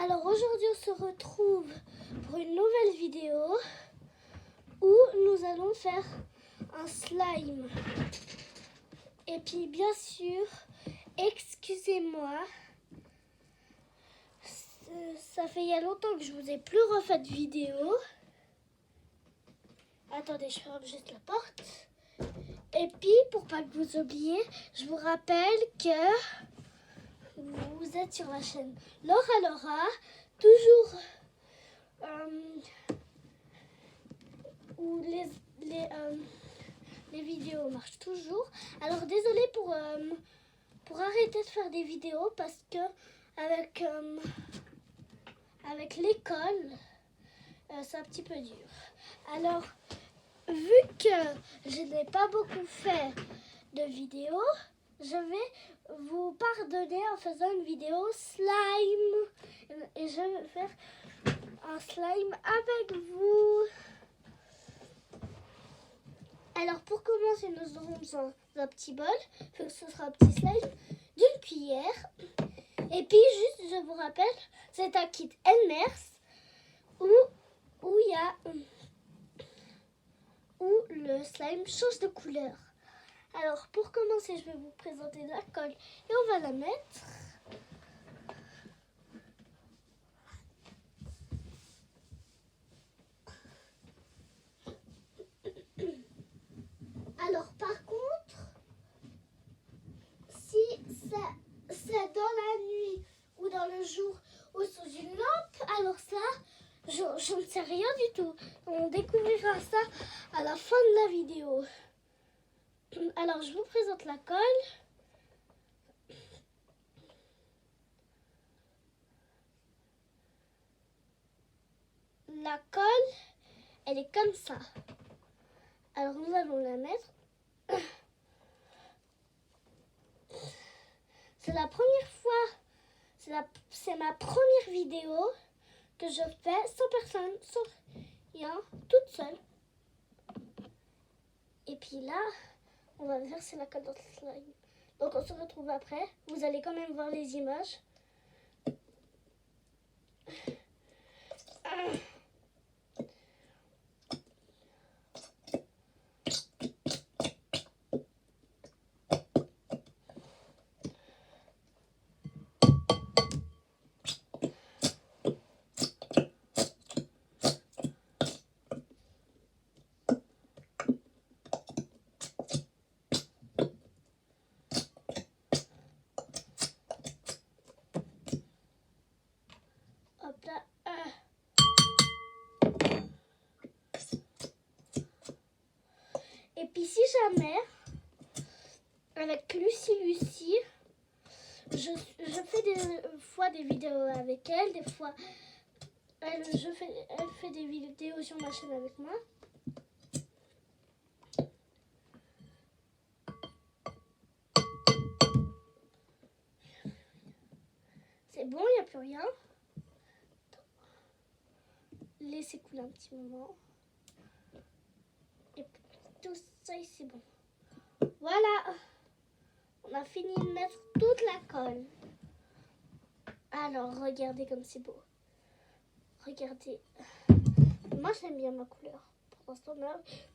Alors aujourd'hui on se retrouve pour une nouvelle vidéo où nous allons faire un slime. Et puis bien sûr, excusez-moi, ça fait il y a longtemps que je vous ai plus refait de vidéo. Attendez, je ferme juste la porte. Et puis pour pas que vous oubliez, je vous rappelle que vous êtes sur la chaîne Laura, toujours où les vidéos marchent toujours. Alors désolée pour arrêter de faire des vidéos parce que avec l'école, c'est un petit peu dur. Alors, vu que je n'ai pas beaucoup fait de vidéos, je vais vous pardonner en faisant une vidéo slime. Et je vais faire un slime avec vous. Alors pour commencer, nous aurons besoin d'un petit bol. Ce sera un petit slime, d'une cuillère. Et puis juste, je vous rappelle, c'est un kit Elmer's où il y a où le slime change de couleur. Alors pour commencer, je vais vous présenter la colle et on va la mettre. Alors par contre, si c'est dans la nuit ou dans le jour ou sous une lampe, alors ça, je ne sais rien du tout. On découvrira ça à la fin de la vidéo. Alors je vous présente la colle. La colle, elle est comme ça. Alors nous allons la mettre. C'est la première fois, c'est ma première vidéo que je fais sans personne, sans rien, toute seule. Et puis là, on va verser la colle dans le slime. Donc on se retrouve après. Vous allez quand même voir les images. Hop là. Et puis si jamais, avec Lucie, je fais des fois des vidéos avec elle, des fois elle fait des vidéos sur ma chaîne avec moi. C'est bon, il n'y a plus rien. Laissez couler un petit moment. Et tout ça, c'est bon. Voilà. On a fini de mettre toute la colle. Alors, regardez comme c'est beau. Regardez. Moi, j'aime bien ma couleur. Pour l'instant, mais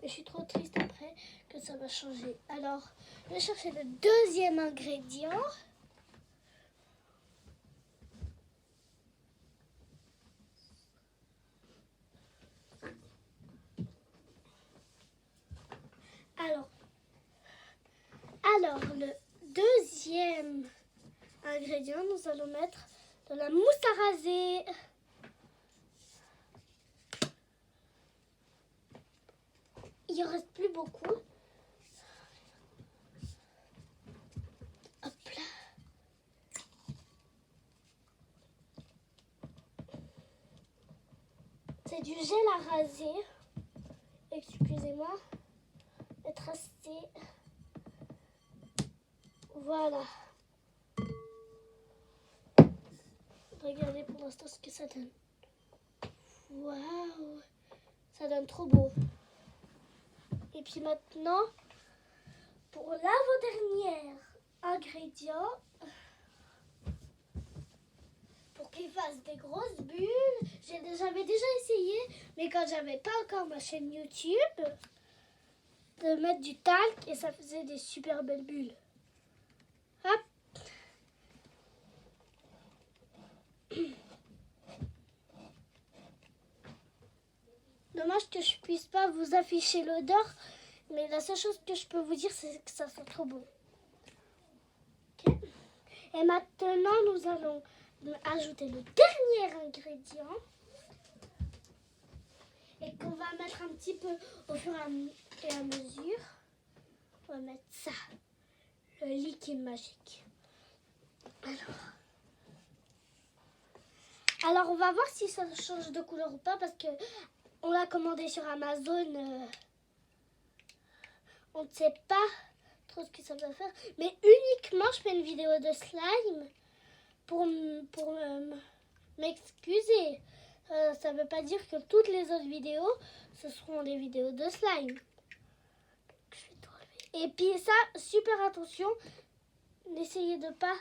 je suis trop triste après que ça va changer. Alors, je vais chercher le deuxième ingrédient. Alors, le deuxième ingrédient, nous allons mettre de la mousse à raser. Il en reste plus beaucoup. Hop là. C'est du gel à raser. Excusez-moi. Être resté. Voilà. Regardez pour l'instant ce que ça donne. Waouh. Ça donne trop beau. Et puis maintenant, pour l'avant-dernier ingrédient, pour qu'il fasse des grosses bulles. J'avais déjà essayé, mais quand j'avais pas encore ma chaîne YouTube, de mettre du talc et ça faisait des super belles bulles. Hop. Dommage que je puisse pas vous afficher l'odeur, mais la seule chose que je peux vous dire, c'est que ça sent trop bon. Okay. Et maintenant, nous allons ajouter le dernier ingrédient et qu'on va mettre un petit peu au fur et à mesure. On va mettre ça, le liquide magique. Alors on va voir si ça change de couleur ou pas parce que on l'a commandé sur Amazon. On ne sait pas trop ce que ça va faire. Mais uniquement, je fais une vidéo de slime pour m'excuser. Ça ne veut pas dire que toutes les autres vidéos, ce seront des vidéos de slime. Et puis ça, super attention. N'essayez de ne pas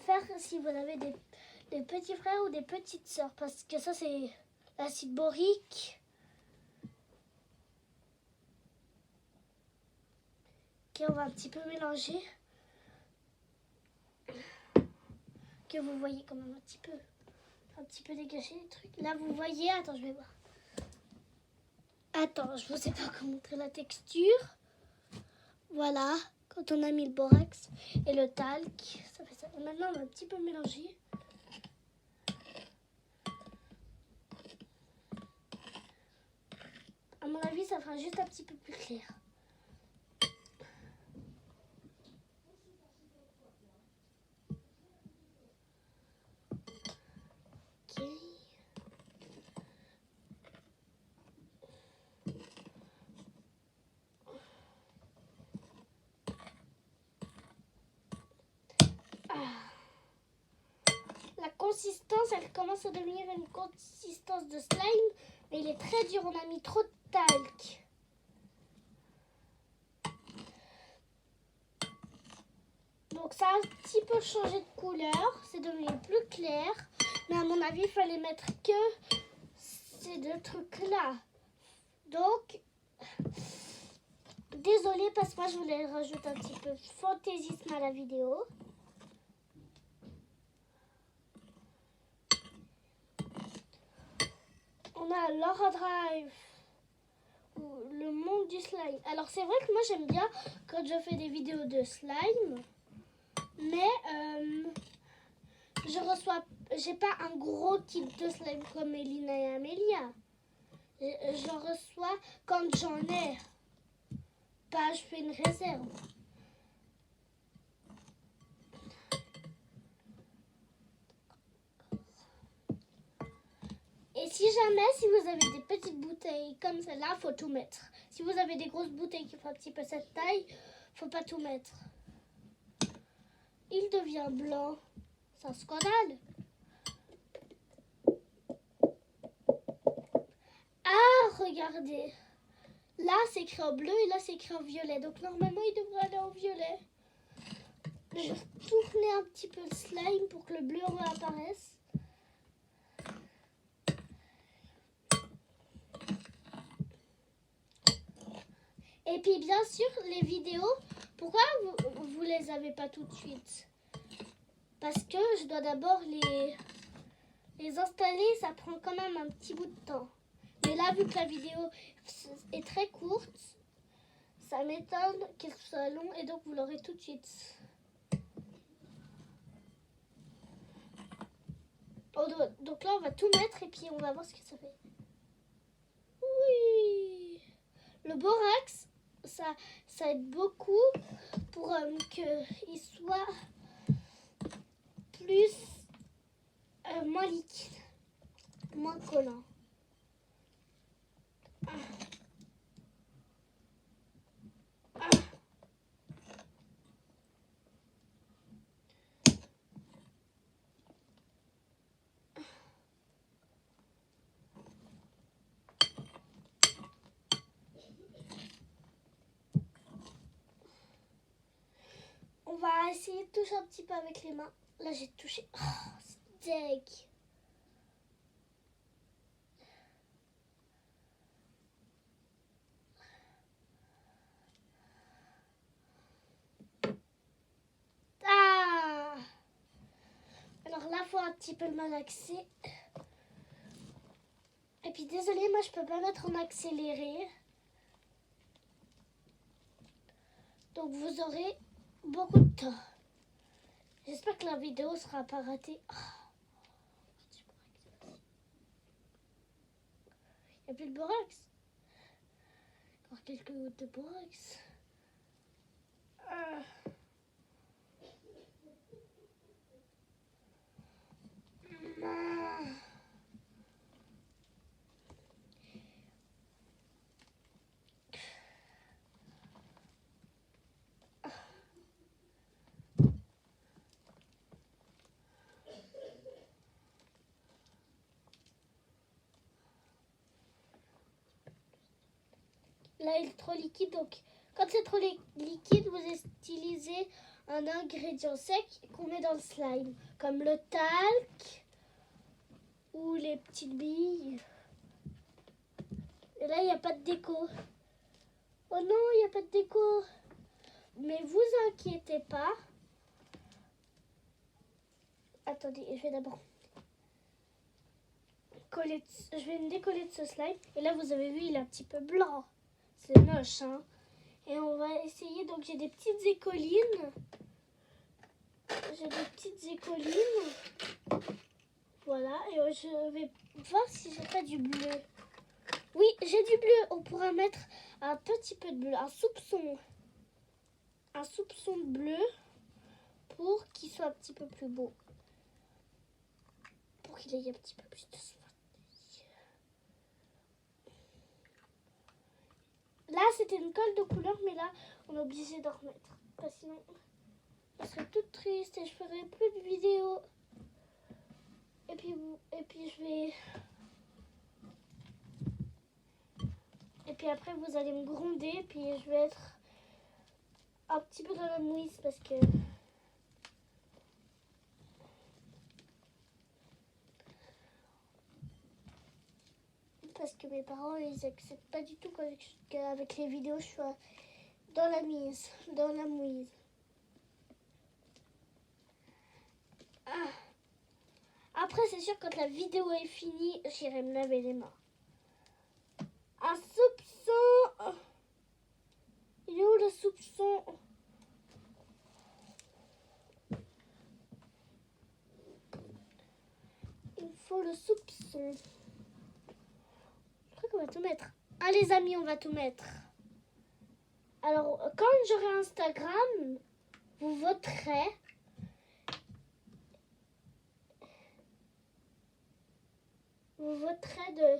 faire si vous avez des petits frères ou des petites sœurs. Parce que ça, c'est l'acide borique. Ok, on va un petit peu mélanger. Que vous voyez quand même un petit peu dégager les trucs. Là, vous voyez, attends, je vais voir. Attends, je ne sais pas comment montrer la texture. Voilà, quand on a mis le borax et le talc, ça fait ça. Et maintenant, on va un petit peu mélanger. À mon avis, ça fera juste un petit peu plus clair. La consistance, elle commence à devenir une consistance de slime, mais il est très dur, on a mis trop de talc. Donc ça a un petit peu changé de couleur, c'est devenu plus clair, mais à mon avis, il fallait mettre que ces deux trucs-là. Donc, désolée parce que moi, je voulais rajouter un petit peu de fantaisisme à la vidéo. On a Laura Drive, le monde du slime. Alors c'est vrai que moi j'aime bien quand je fais des vidéos de slime, mais j'ai pas un gros kit de slime comme Elina et Amélia. Je reçois quand j'en ai. Pas, je fais une réserve. Et si jamais, si vous avez des petites bouteilles comme celle-là, faut tout mettre. Si vous avez des grosses bouteilles qui font un petit peu cette taille, faut pas tout mettre. Il devient blanc. C'est un scandale. Ah, regardez. Là, c'est écrit en bleu et là, c'est écrit en violet. Donc, normalement, il devrait aller en violet. Je vais tourner un petit peu le slime pour que le bleu réapparaisse. Et puis, bien sûr, les vidéos, pourquoi vous les avez pas tout de suite? Parce que je dois d'abord les installer. Ça prend quand même un petit bout de temps. Mais là, vu que la vidéo est très courte, ça m'étonne qu'elle soit longue et donc vous l'aurez tout de suite. Donc là, on va tout mettre et puis on va voir ce que ça fait. Oui! Le borax, ça aide beaucoup pour qu'il soit plus moins liquide, moins collant. On va essayer de toucher un petit peu avec les mains. Là, j'ai touché. Oh, c'est deg. petit peu le malaxer. Et puis désolé, moi je peux pas mettre en accéléré. Donc vous aurez beaucoup de temps. J'espère que la vidéo sera pas ratée. Il n'y a plus de borax. Encore quelques gouttes de borax. Là, il est trop liquide, donc quand c'est trop liquide, vous utilisez un ingrédient sec qu'on met dans le slime, comme le talc ou les petites billes. Et là, il n'y a pas de déco. Oh non, il n'y a pas de déco. Mais vous inquiétez pas. Attendez, je vais d'abord coller. Je vais me décoller de ce slime. Et là, vous avez vu, il est un petit peu blanc. C'est moche, hein. Et on va essayer. Donc, j'ai des petites écolines. Voilà. Et je vais voir si j'ai pas du bleu. Oui, j'ai du bleu. On pourra mettre un petit peu de bleu. Un soupçon de bleu pour qu'il soit un petit peu plus beau. Pour qu'il ait un petit peu plus de soin. Là, c'était une colle de couleur, mais là, on est obligé d'en remettre. Parce que sinon, je serais toute triste et je ferai plus de vidéos. Et puis je vais... Et puis après, vous allez me gronder, puis je vais être un petit peu dans la mouise parce que... Parce que mes parents, ils acceptent pas du tout qu'avec les vidéos, je sois dans la mouise. Ah. Après, c'est sûr, quand la vidéo est finie, j'irai me laver les mains. Un soupçon. Il est où le soupçon? Il faut le soupçon. Je crois qu'on va tout mettre. Ah les amis, on va tout mettre. Alors, quand j'aurai Instagram, vous voterez. Vous voterez de...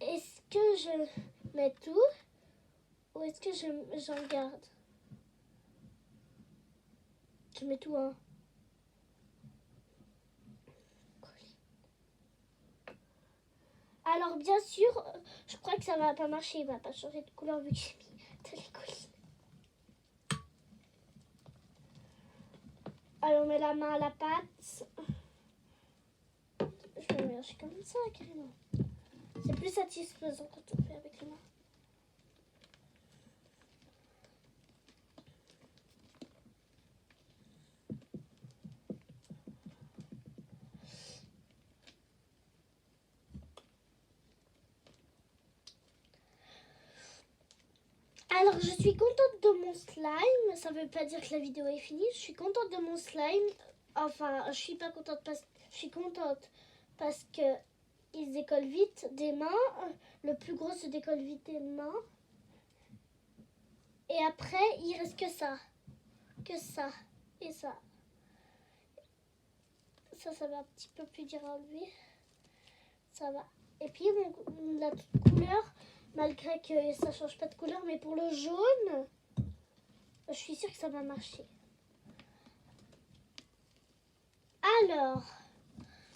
Est-ce que je mets tout ou est-ce que j'en garde? Je mets tout, hein. Alors bien sûr, je crois que ça va pas marcher, il va pas changer de couleur vu que j'ai mis de l'écoline. Alors on met la main à la pâte. Je vais mélanger comme ça carrément. C'est plus satisfaisant quand on fait avec les mains. Alors, je suis contente de mon slime. Ça veut pas dire que la vidéo est finie. Je suis contente de mon slime. Enfin, je suis pas contente parce que je suis contente parce que il se décolle vite des mains. Le plus gros se décolle vite des mains. Et après, il reste que ça et ça. Ça va un petit peu plus dur à enlever. Ça va. Et puis la couleur, malgré que ça change pas de couleur, mais pour le jaune, je suis sûre que ça va marcher. Alors,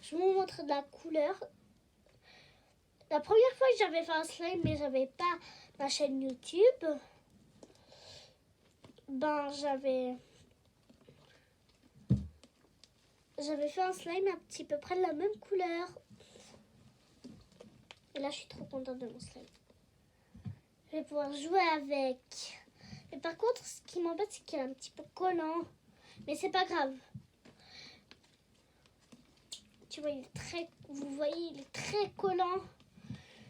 je vous montre de la couleur. La première fois que j'avais fait un slime, mais j'avais pas ma chaîne YouTube, ben j'avais fait un slime à petit peu près de la même couleur. Et là, je suis trop contente de mon slime. Je vais pouvoir jouer avec. Mais par contre, ce qui m'embête, c'est qu'il est un petit peu collant. Mais c'est pas grave. tu vois, vous voyez, il est très collant.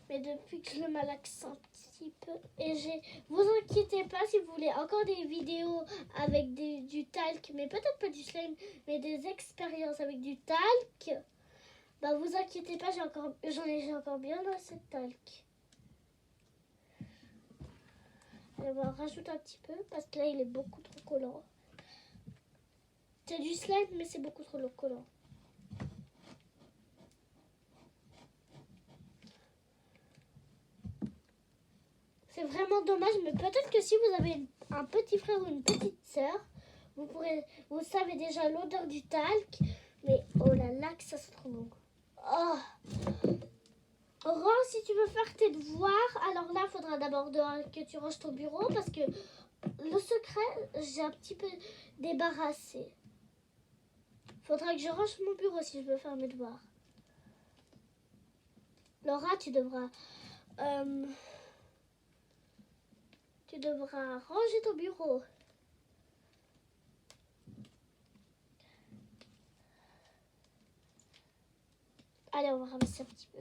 Mais depuis que je le malaxe un petit peu, vous inquiétez pas si vous voulez encore des vidéos avec du talc, mais peut-être pas du slime, mais des expériences avec du talc, bah vous inquiétez pas, j'en ai encore bien assez de talc. On va en rajouter un petit peu parce que là il est beaucoup trop collant. C'est du slime, mais c'est beaucoup trop collant. C'est vraiment dommage, mais peut-être que si vous avez un petit frère ou une petite sœur, vous savez déjà l'odeur du talc, mais oh là là que ça se trouve bon. Oh. Aurore, si tu veux faire tes devoirs, alors là, il faudra d'abord que tu ranges ton bureau parce que le secret, j'ai un petit peu débarrassé. Faudra que je range mon bureau si je veux faire mes devoirs. Laura, tu devras ranger ton bureau. Allez, on va ramasser un petit peu.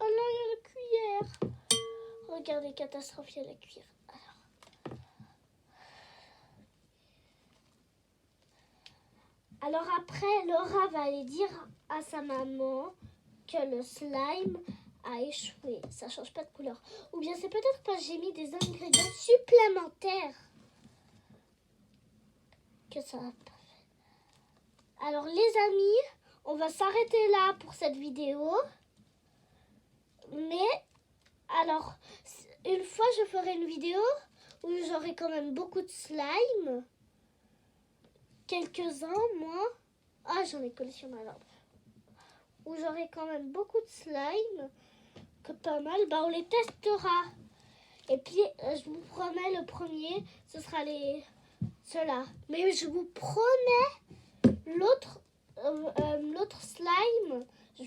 Oh là, il y a la cuillère. Regardez, catastrophe, il y a la cuillère. Alors après, Laura va aller dire à sa maman que le slime a échoué. Ça change pas de couleur. Ou bien c'est peut-être parce que j'ai mis des ingrédients supplémentaires que ça n'a pas fait. Alors les amis, on va s'arrêter là pour cette vidéo. Mais alors, une fois je ferai une vidéo où j'aurai quand même beaucoup de slime. Quelques-uns, moi. Ah, j'en ai collé sur ma lampe. Où j'aurai quand même beaucoup de slime. Que pas mal. Bah, on les testera. Et puis, je vous promets, le premier, ce sera ceux-là. Mais je vous promets, l'autre slime, je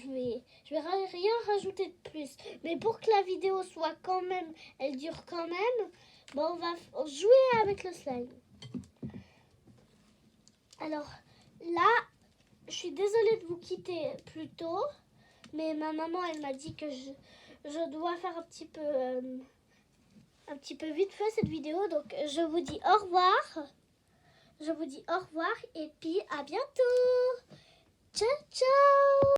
vais rien rajouter de plus. Mais pour que la vidéo soit quand même, elle dure quand même, bah, on va jouer avec le slime. Alors là, je suis désolée de vous quitter plus tôt, mais ma maman, elle m'a dit que je dois faire un petit peu vite fait cette vidéo. Donc je vous dis au revoir. Je vous dis au revoir et puis à bientôt. Ciao, ciao.